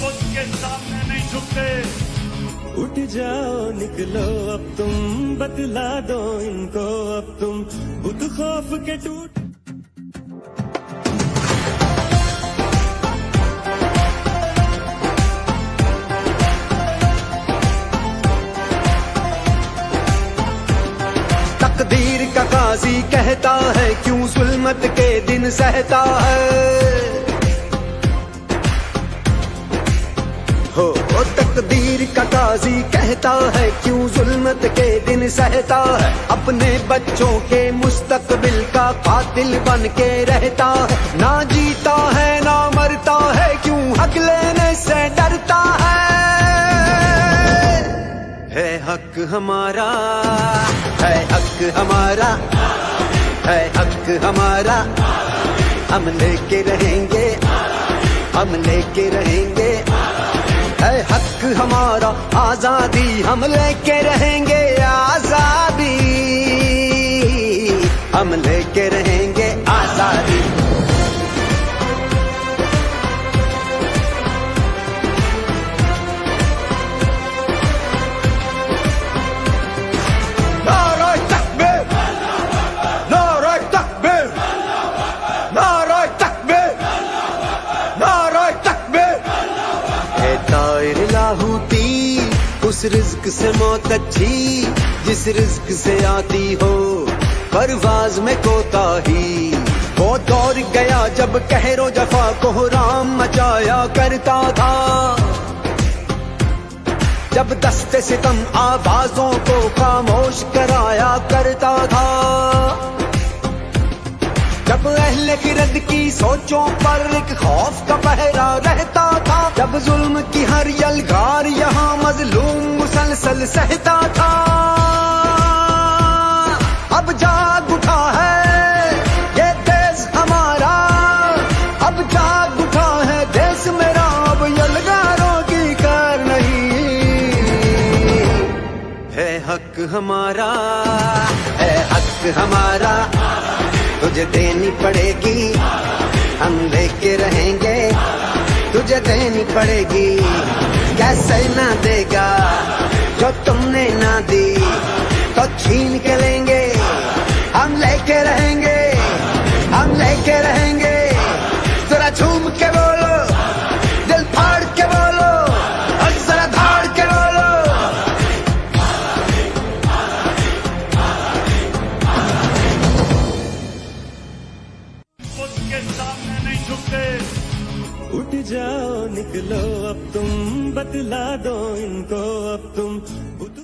उसके सामने नहीं झुकते। उठ जाओ निकलो अब तुम, बतला दो इनको अब तुम, बुत खौफ के टूट। तकदीर का काजी कहता है क्यों जुल्मत के दिन सहता है। हो तकदीर का काजी कहता है क्यों जुल्मत के दिन सहता है। अपने बच्चों के मुस्तकबिल का कातिल बन के रहता है। ना जीता है ना मरता है क्यों हक लेने से डरता है हक हमारा, है हक हमारा, है हक हमारा। हम लेके रहेंगे, हम लेके रहेंगे। है हक हमारा आजादी, हम लेके रहेंगे आजादी। हम लेके रहेंगे आजादी। उस रिज्क से मौत अच्छी जिस रिज्क से आती हो परवाज में कोताही। वो दौर गया जब कहरो जफा को राम मचाया करता था। जब दस्ते सितम आवाजों को खामोश कराया करता था। जब अहले खिरद की सोचों पर एक खौफ का पहरा रहता था। जब जुल्म की हर यलगार यहाँ मजलूम मुसलसल सहता था। अब जाग उठा है ये देश हमारा, अब जाग उठा है देश मेरा। अब यलगारों की कार नहीं, है हक हमारा, है हक हमारा। तुझे देनी पड़ेगी, हम लेके रहेंगे। तुझे देनी पड़ेगी, कैसे ना देगा जो तुमने ना दी तो छीन के लेंगे। हम लेके रहेंगे, हम लेके रहेंगे। जरा झूम के बोलो, दिल फाड़ के बोलो, और जरा धाड़ के बोलो। उसके सामने नहीं झुकते। उठ जाओ निकलो अब तुम, बतला दो इनको अब तुम,